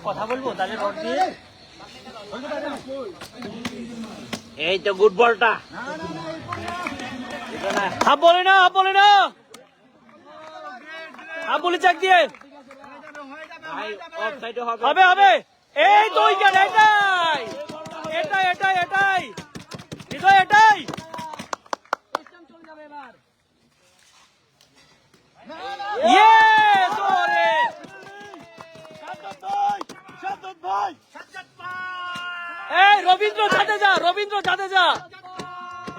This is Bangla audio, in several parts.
কথা বলবো তাহলে রড দিয়ে। এই তো গুড বলটা। হাফ বলে না, হাফ বলে না, হাফ বলে চাক দিয়ে হবে হবে। এই তো উইকেট, এটাই এটাই এটাই এটাই হৃদয়, এটাই। এই রবীন্দ্র জাদেজা, রবীন্দ্র জাদেজা,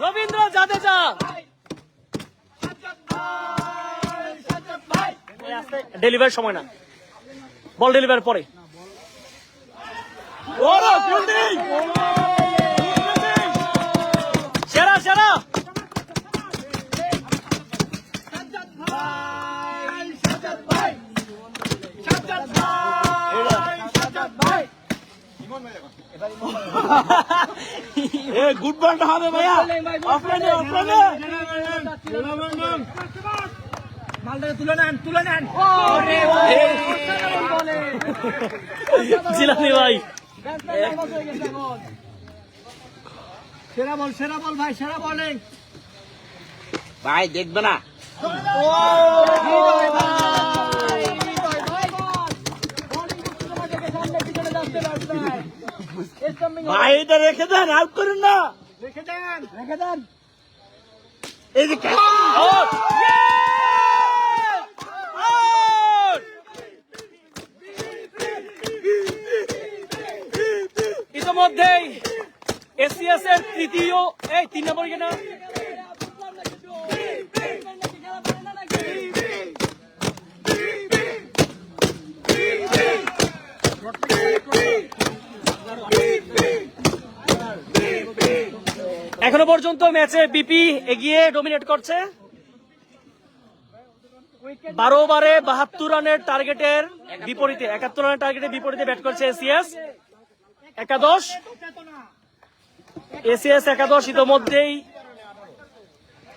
রবীন্দ্র জাদেজা। ডেলিভার সময় না, বল ডেলিভার পরে। সেরা সেরা। গুড বলটা হবে ভাইয়া, অফলাইনে অফলাইনে। মালটাকে তুলে নেন, তুলে নেন। জিলানি ভাই সেরা বল, সেরা বল ভাই, সেরা বলিং ভাই, দেখবে না ভাই, এটা রেখে দেন, আউট করুন না, রেখে দেন, রেখে দেন। এই যে ইতিমধ্যেই এসিএস এর তৃতীয়, এই 3 নম্বর কিনা এখনো পর্যন্ত ম্যাচে বিপি এগিয়ে ডমিনেট করছে। 12 ওভারে 72 রানের টার্গেটের বিপরীতে, 71 রানের টার্গেটের বিপরীতে ব্যাট করছে এসিএস একাদশ। এসিএস একাদশ ইতিমধ্যেই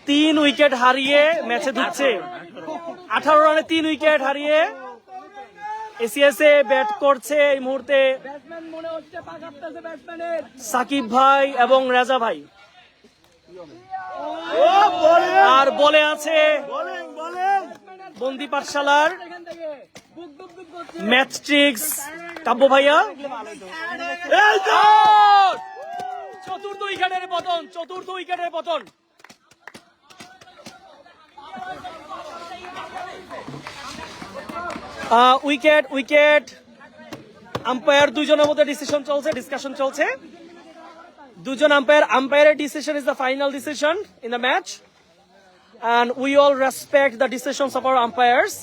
3 উইকেট হারিয়ে ম্যাচে ঢুকছে। 18 রানে 3 উইকেট হারিয়ে এসিএস এ ব্যাট করছে এই মুহূর্তে সাকিব ভাই এবং রাজা ভাই। আর বলে আছে বন্দি পাঠশালার ম্যাচ ট্রিক্স কাব্য ভাইয়া। চতুর্থ উইকেটের পতন, চতুর্থ উইকেটের পতন। উইকেট উইকেট আম্পায়ার দুইজনের মধ্যে ডিসিশন চলছে, ডিসকাশন চলছে। দুজন আম্পায়ারের decision is the final decision in the match, and we all respect the decisions of our umpires.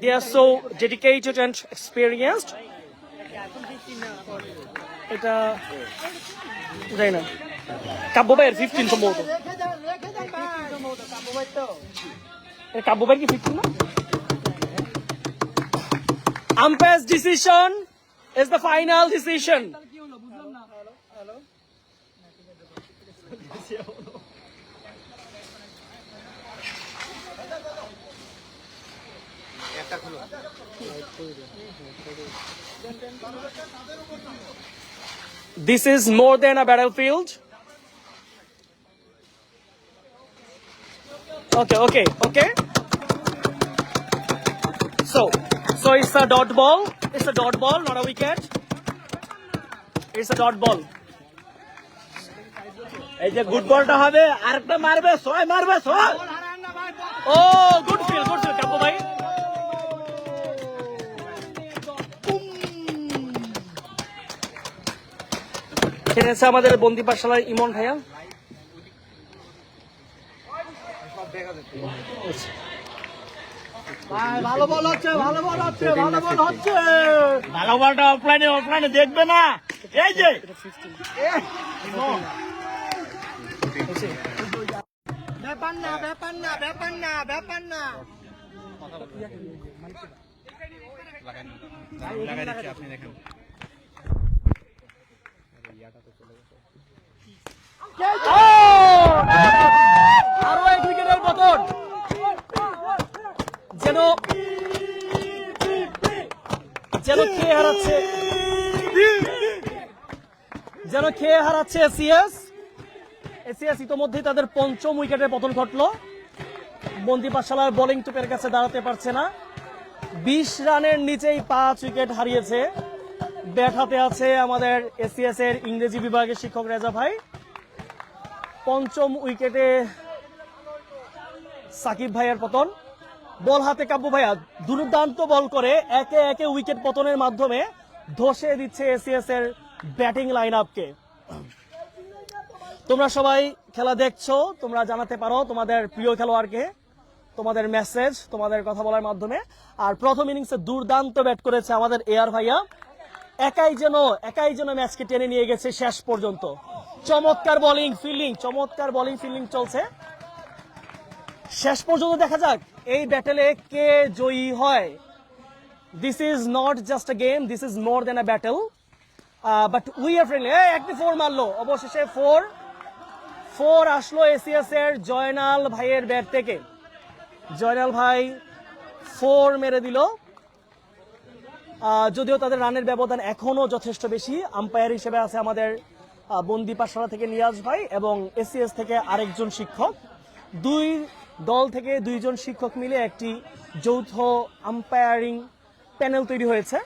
They are so dedicated and experienced. এটা যাই না, কাব্য ভাইয়ের 15 সম্ভবত। কাব্য ভাইয়ের কি 15 না? Umpire's decision is the final decision. This is more than a battlefield. Okay. So it's a dot ball. It's a dot ball, not a wicket. It's a dot ball. এই যে গুড বলটা হবে, আরেকটা মারবে, 6 মারবে, 6। ও গুড ফিল, গুড ফিল কাব্য ভাই। খেলেছে আমাদের বন্দি পাঠশালার ইমন ভাইয়া। ভালো বল হচ্ছে, ভালো বল হচ্ছে, ভালো বল হচ্ছে। ভালো বলটা অফলাইনে অফলাইনে দেখবে না। এই যে ব্যাপার না, ব্যাপার না, ব্যাপার না, ব্যাপার না। আপনি দেখেন আরো 1 উইকেটের পতন। যেন যেন খেয়ে হারাচ্ছে এসিএস ইতোমধ্যেই তাদের পঞ্চম উইকেটের পতন ঘটলো। বন্দি পাঠশালার বোলিং টুপের কাছে দাঁড়াতে পারছে না। 20 রানের নিচেই 5 উইকেট হারিয়েছে। ব্যাট হাতে আছে আমাদের এসিএস এর ইংরেজি বিভাগের শিক্ষক রেজা ভাই। পঞ্চম উইকেটে সাকিব ভাইয়ের পতন। বল হাতে কাব্য ভাইয়া দুর্দান্ত বল করে একে একে উইকেট পতনের মাধ্যমে ধসে দিচ্ছে এসিএস এর ব্যাটিং লাইন আপকে। তোমরা সবাই খেলা দেখছো, তোমরা জানাতে পারো তোমাদের প্রিয় খেলোয়াড়কে, তোমাদের মেসেজ তোমাদের কথা বলার মাধ্যমে। আর প্রথম ইনিংসে দুর্দান্ত ব্যাট করেছে আমাদের এআর ভাইয়া, একাই যেন ম্যাচকে টেনে নিয়ে গেছে শেষ পর্যন্ত। চমৎকার বোলিং ফিল্ডিং চলছে। শেষ পর্যন্ত দেখা যাক এই ব্যাটেলে কে জয়ী হয়। This is not just a game, this is more than a battle, but we are friendly. একটি 4 মারলো, অবশেষে 4 আসলো এসিএস এর জয়নাল ভাইয়ের ব্যাট থেকে। জয়নাল ভাই 4 মেরে দিল। যদিও তাদের রানের ব্যবধান এখনো যথেষ্ট বেশি। আম্পায়ার হিসেবে আছে আমাদের বন্দি পাঠশালা থেকে নিয়াজ ভাই এবং এসিএস থেকে আরেকজন শিক্ষক। 2 দল থেকে 2 জন শিক্ষক মিলে একটি যৌথ আম্পায়ারিং প্যানেল তৈরি হয়েছে।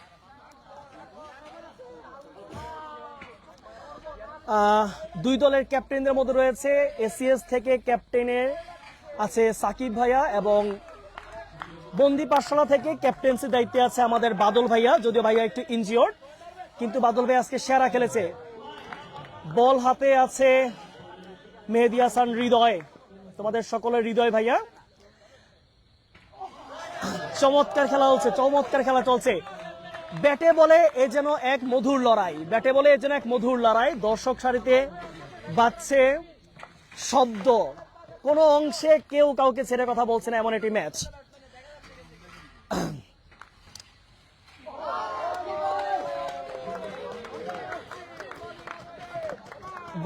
দুই দলের ক্যাপ্টেনদের মধ্যে রয়েছে এসিএস থেকে ক্যাপ্টেনের আছে সাকিব ভাইয়া এবং বন্দি পাঠশালা থেকে ক্যাপ্টেন্সির দায়িত্বে আছে আমাদের বাদল ভাইয়া। যদিও ভাইয়া একটু ইনজিওর্ড, কিন্তু বাদল ভাই আজকে সেরা খেলেছে। বল হাতে আছে মেহেদী হাসান হৃদয়, তোমাদের সকলের হৃদয় ভাইয়া। চমৎকার খেলা চলছে। ব্যাটে বলে এ যেন এক মধুর লড়াই। দর্শক সারিতে বাজছে শব্দ, কোনো অংশে কেউ কাউকে ছেড়ে কথা বলছে না, এমন একটি ম্যাচ।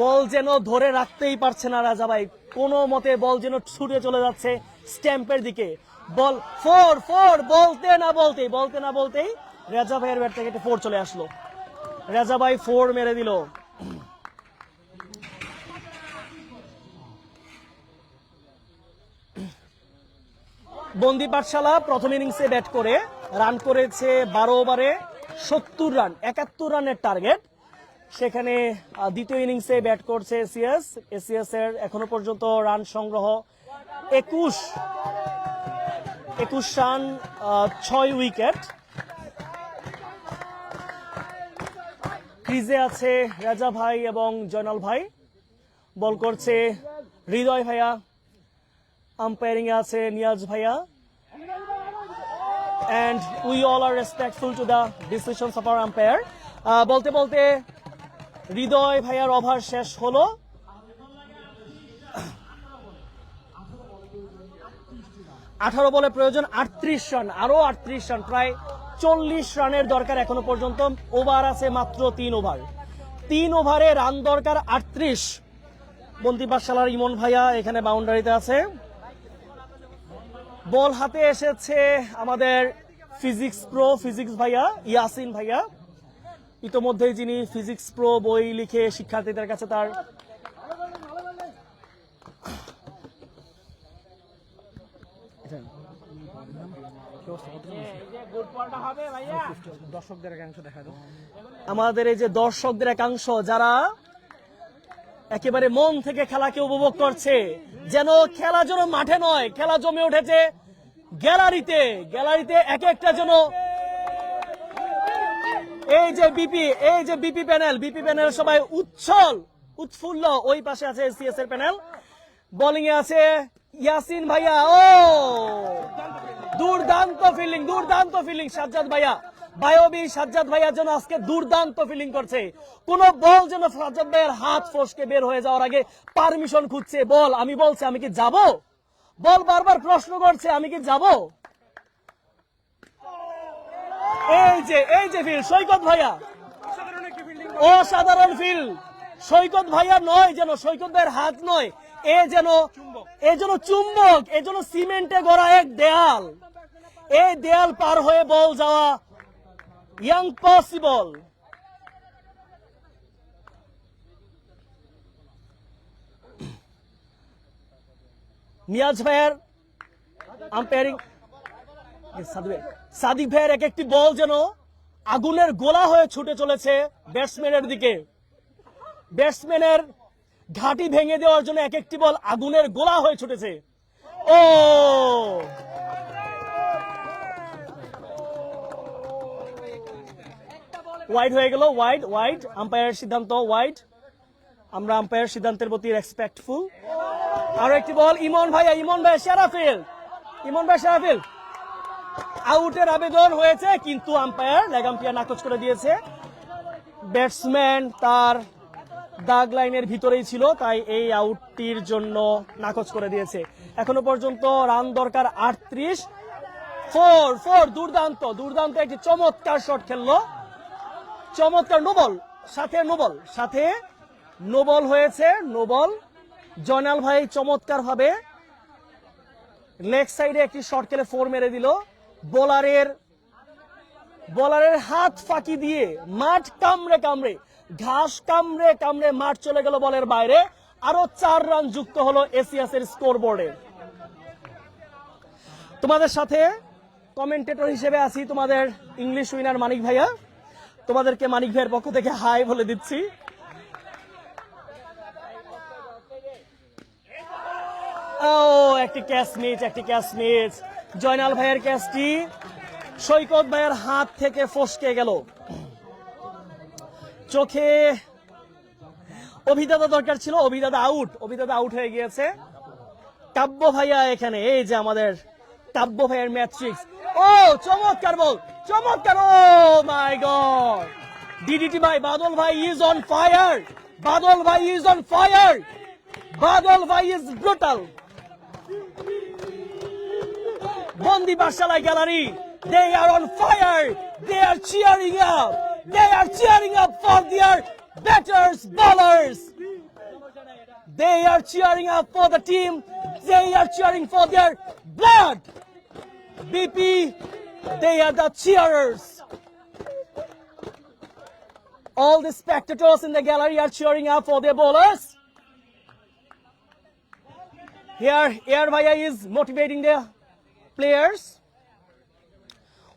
বল যেন ধরে রাখতেই পারছে না রাজা ভাই, কোনো মতে বল যেন ছুটে চলে যাচ্ছে স্ট্যাম্পের দিকে। বল 4 বলতে না বলতেই রেজা ভাইয়ের ব্যাট থেকে 4 চলে আসলো। রেজা ভাই 4 মেরে দিল। বন্দি পাঠশালা প্রথম ইনিংসে ব্যাট করে রান করেছে 12 ওভারে 70 রান, 71 রানের টার্গেট। সেখানে দ্বিতীয় ইনিংসে ব্যাট করছে এসিএস এর এখনো পর্যন্ত রান সংগ্রহ 21 রান, 6 উইকেট। ক্রিজে আছে রাজা ভাই এবং জয়নাল ভাই, বল করছে হৃদয় ভাইয়া, আম্পায়ারিং এ আছে নিয়াজ ভাইয়া। and we all are respectful to the decisions of our umpire. বলতে বলতে হৃদয় ভাইয়ার ওভার শেষ হলো। আঠারো বলে প্রয়োজন 38 রান, আরো 38 রান, প্রায় 40 রানের দরকার এখনো পর্যন্ত। ওভার আছে মাত্র 3 ওভার, 3 ওভারে রান দরকার 38। বন্দি পাঠশালার ইমন ভাইয়া এখানে বাউন্ডারিতে আছে। বল হাতে এসেছে আমাদের ফিজিক্স ভাইয়া ইয়াসিন ভাইয়া, ইতোমধ্যেই যিনি ফিজিক্স প্রো বই লিখে শিক্ষার্থীদের কাছে তার আমাদের এই যে দর্শকদের একাংশ যারা একেবারে মন থেকে খেলাকে উপভোগ করছে, যেন খেলা যেন মাঠে নয়, খেলা জমে উঠেছে গ্যালারিতে এক একটা যেন। এই যে বিপি প্যানেল সবাই উৎফুল্ল। ওই পাশে আছে এসিএস এর প্যানেল। বোলিং এ আছে ইয়াসিন ভাইয়া, ও দুর্দান্ত ফিল্ডিং সাজ্জাদ ভাইয়া, বায়োবি সাজ্জাদ ভাইয়া যেন আজকে দুর্দান্ত ফিল্ডিং করছে। কোন বল যেন সাজ্জাদ ভাইয়ের হাত ফসকে বের হয়ে যাওয়ার আগে পারমিশন খুঁজছে। বল আমি বলছি আমি কি যাব, বল বারবার প্রশ্ন করছে আমি কি যাব। এই যে ফিল্ড সৈকত ভাইয়া, অসাধারণ ফিল্ড। সৈকত ভাইয়া নয় যেন, সৈকত ভাইয়ের হাত নয়, এ যেন চুম্বক, এ যেন সিমেন্টে গড়া এক দেয়াল। এই দেয়াল পার হয়ে বল যাওয়া ইম্পসিবল। নিয়াজ ভাইয়ের আম্পায়ারিং, সাদিক ভাইয়ের এক একটি বল যেন আগুনের গোলা হয়ে ছুটে চলেছে ব্যাটসম্যানের দিকে। ব্যাটসম্যানের ঘাঁটি ভেঙে দেওয়ার জন্য এক একটি বল আগুনের গোলা হয়ে ছুটেছে। ও ওয়াইড হয়ে গেল, ওয়াইড ওয়াইড, আম্পায়ারের সিদ্ধান্ত ওয়াইড। আমরা আম্পায়ার সিদ্ধান্তের প্রতি রেসপেক্টফুল। আরো একটি বল, ইমন ভাইয়া, ইমন ভাই সেরাফিল, ইমন ভাই সেরাফিল, আউটের আবেদন হয়েছে কিন্তু আম্পায়ার লেগ আম্পায়ার নাকচ করে দিয়েছে। ব্যাটসম্যান তার দাগ লাইনের ভিতরেই ছিল, তাই এই আউটটির জন্য নাকচ করে দিয়েছে। এখনো পর্যন্ত রান দরকার 38। 4 দুর্দান্ত দুর্দান্ত একটি চমৎকার শট খেললো, চমৎকার নোবল, সাথে নোবল হয়েছে, নোবল। জয়নাল ভাই চমৎকার ভাবে লেগ সাইডে একটি শট খেলে 4 মেরে দিল। বোলারের হাত ফাঁকি দিয়ে মাঠ কামড়ে ঘাস কামড়ে মাঠ চলে গেল বলের বাইরে। আরো 4 রান যুক্ত হলো এসিয়াসের স্কোর বোর্ডে। তোমাদের সাথে কমেন্টেটর হিসেবে আছি তোমাদের ইংলিশ উইনার মানিক ভাইয়া। তোমাদেরকে মানিক ভাইয়ের পক্ষ থেকে হাই বলে দিচ্ছি। ও একটি ক্যাচ মিস, জয়নাল ভাইয়ের ক্যাচটি সৈকত ভাইয়ের হাত থেকে ফসকে গেল। চোখে অভিদাতা দরকার ছিল, অভিদাতা আউট হয়ে গিয়েছে। কাব্য ভাইয়া এখানে, এই যে আমাদের কাব্য ভাইয়ের ম্যাট্রিক্স। ও চমৎকার বল, চমৎকার, ও মাই গড, ডিডিটি ভাই, বাদল ভাই ইজ অন ফায়ার, বাদল ভাই ইজ অন ফায়ার, বাদল ভাই ইজ ব্রুটাল। বন্দি পাঠশালা gallery, they are on fire, they are cheering up for their batters, bowlers, they are cheering up for the team, they are cheering for their blood. BP, they are the cheerers. All the spectators in the gallery are cheering up for their bowlers. Here Air Bhaiya is motivating the players.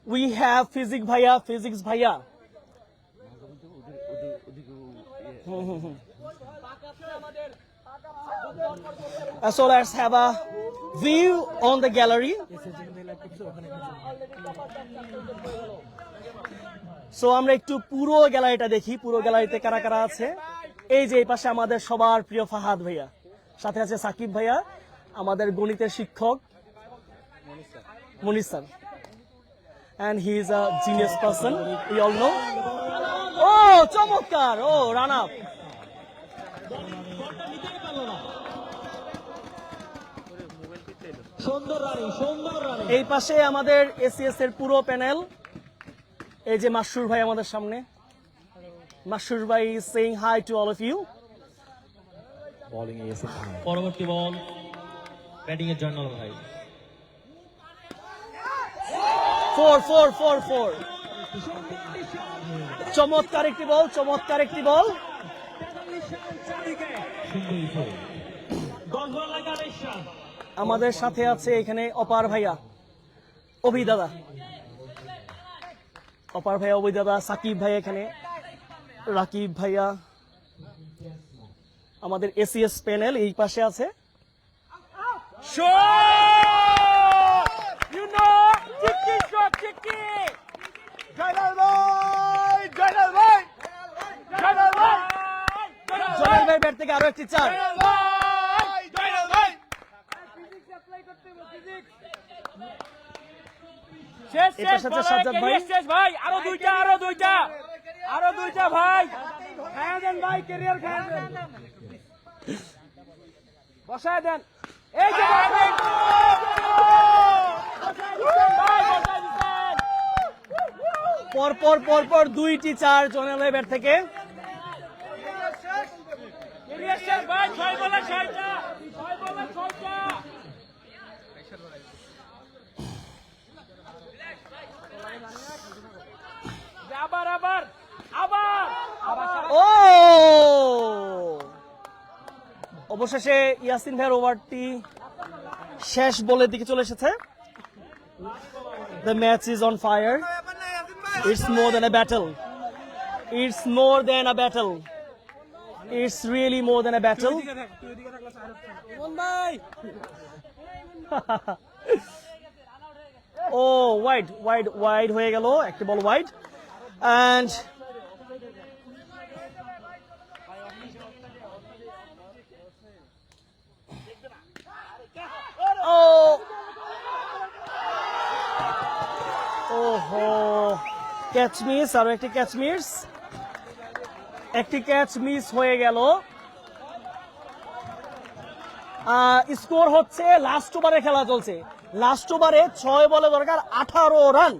We have Physics Bhaiya. So let's have a view on the gallery. So আমরা একটু পুরো গ্যালারিটা দেখি, পুরো গ্যালারিতে কারা কারা আছে। এই যে এই পাশে আমাদের সবার প্রিয় ফাহাদ ভাইয়া, সাথে আছে সাকিব ভাইয়া, আমাদের গণিতের শিক্ষক মনির sir, and he is a genius person, we all know. Oh চমৎকার, ও রান আপ। এই পাশে আমাদের এসিএস এর পুরো প্যানেল। এই যে মাসুর ভাই আমাদের সামনে, মাসুর ভাই saying hi to all of you. পরবর্তী বল ব্যাটিং এর জয়নাল ভাই। 4 চমৎকার একটি বল। আমাদের সাথে আছে এখানে অপার ভাইয়া, অভিদাদা, সাকিব ভাই এখানে, রাকিব ভাইয়া, আমাদের এসিএস প্যানেল এই পাশে আছে। জয়নাল ভাই ব্যাট থেকে আরো একটি চার। সাজ্জাদ ভাই, আরো দুইটা ভাই, খায়া দেন ভাই, ক্যারিয়ার খায়া দেন, বসায় দেন। এই যে পরপর দুইটি চার জয়নাল ভাই ব্যাট থেকে। ভাই 6 বলে 6টা। অবশেষে ইয়াসিন ভাইয়ের ওভারটি শেষ বলের দিকে চলে এসেছে। The match is on fire. It's more than a battle. It's more than a battle. It's really more than a battle. Oh, wide হয়ে গেল, একটা বল wide. And ক্যাচ মিস, আরো একটি ক্যাচ মিস, একটি ক্যাচ মিস হয়ে গেল। স্কোর হচ্ছে লাস্ট ওভারে খেলা চলছে, লাস্ট ওভারে 6 বলে দরকার 18 রান,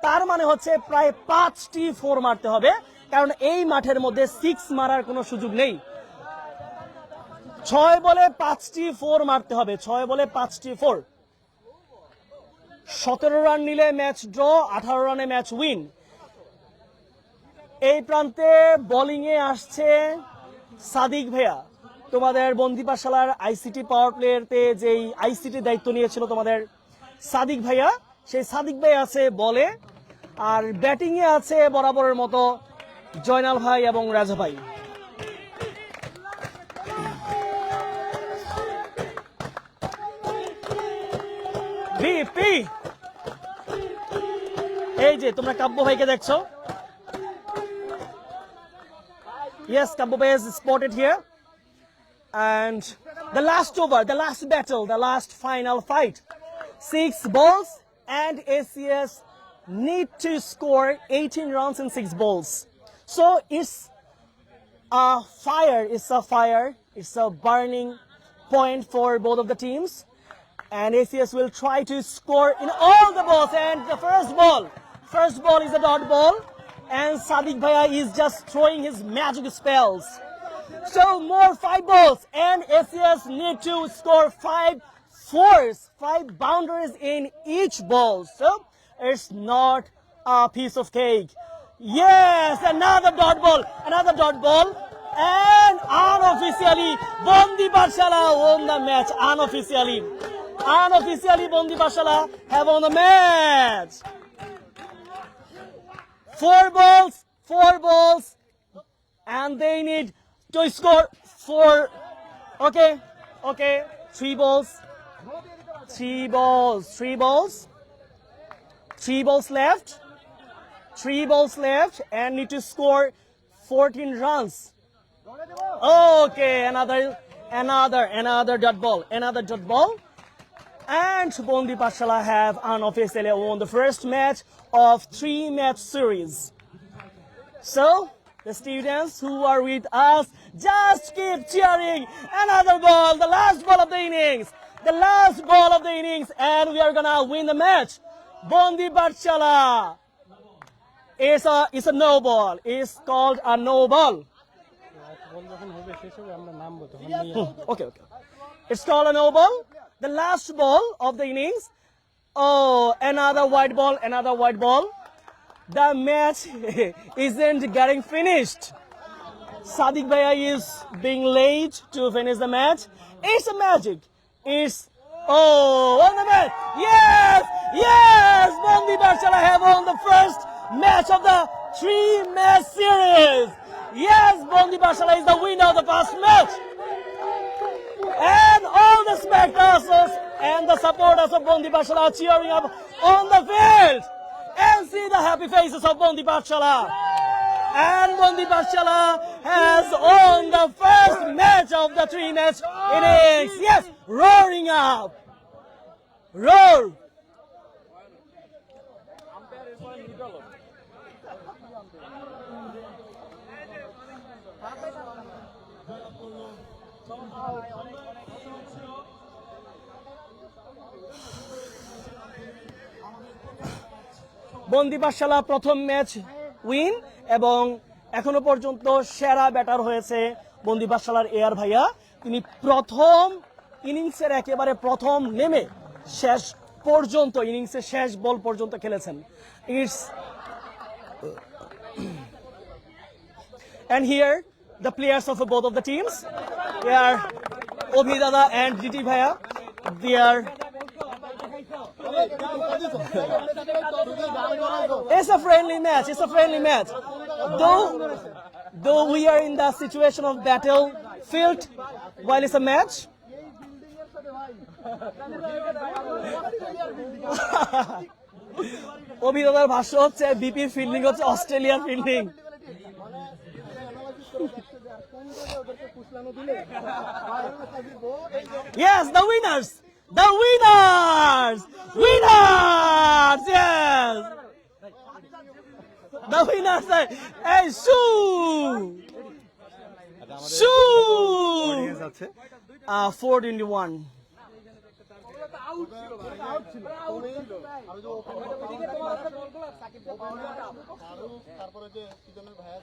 তার মানে হচ্ছে প্রায় 5টি 4 মারতে হবে, কারণ এই মাঠের মধ্যে 6 মারার কোনো সুযোগ নেই। 6 বলে 5টি 4 মারতে হবে, 6 বলে 5টি 4। 17 রান নিলে ম্যাচ ড্র, 18 রানে ম্যাচ উইন। এই প্রান্তে বোলিং এ আসছে সাদিক ভাইয়া, তোমাদের বন্দি পাঠশালার আইসিটি পাওয়ার প্লেতে যেই আইসিটি দায়িত্ব নিয়েছিল তোমাদের সাদিক ভাইয়া, সেই সাদিক ভাই আছে বলে, আর ব্যাটিং এ আছে বরাবরের মতো জয়নাল ভাই এবং রাজা ভাই। এই যে তোমরা কাব্য ভাইকে দেখছো, yes, Kabbo Bey is spotted here. And the last over, the last battle, the last final fight. 6 balls and ACS need to score 18 runs in 6 balls. So it's a fire, it's a burning point for both of the teams. And ACS will try to score in all the balls. And the first ball is a dot ball. And Sadiq Bhaiya is just throwing his magic spells. So more 5 balls, and ACS need to score 5 fours, 5 boundaries in each ball. So it's not a piece of cake. Yes, another dot ball, and unofficially Bondi Pathshala won the match. Unofficially Bondi Pathshala have won the match. 4 balls, and they need to score 4. Okay, 3 balls left, and need to score 14 runs. Okay, another dot ball, and Bondi Pathshala have unofficially won the first match of 3-match series. So the students who are with us, just keep cheering. Another ball, the last ball of the innings, and we are gonna win the match. Bondi Pathshala. It's a no ball. It's called a no ball. Okay. It's called a no ball. The last ball of the innings. Oh, another white ball. The match isn't getting finished. Sadiq Bhaiya is being late to finish the match. It's a magic. On the match. Yes! Bondi Pathshala have won the first match of the 3-match series. Yes, Bondi Pathshala is the winner of the first match. And all the spectators and the supporters of Bondi Pathshala are cheering up on the field. And see the happy faces of Bondi Pathshala. And Bondi Pathshala has won the first match of the 3-match innings. Yes, roaring up. Roar. বন্দি পাঠশালা প্রথম ম্যাচ উইন, এবং এখনো পর্যন্ত সেরা ব্যাটার হয়েছে বন্দি পাঠশালার এআর ভাইয়া। তিনি প্রথম ইনিংসের একেবারে প্রথম নেমে শেষ পর্যন্ত, ইনিংসের শেষ বল পর্যন্ত খেলেছেন। And here the players of both of the teams, they are Obhi Dada and GT Bhaiya. They are. It's a friendly match. It's a friendly match. Though we are in the situation of battlefield while it's a match. অভিনেতার ভাষ্য হচ্ছে বিপির ফিল্ডিং হচ্ছে অস্ট্রেলিয়ার fielding Yes, the winners! The winners! Winners! Yes! The winners are hey, Shoo! Shoo! 421. তারপরে যে কি জন্য ভাইয়া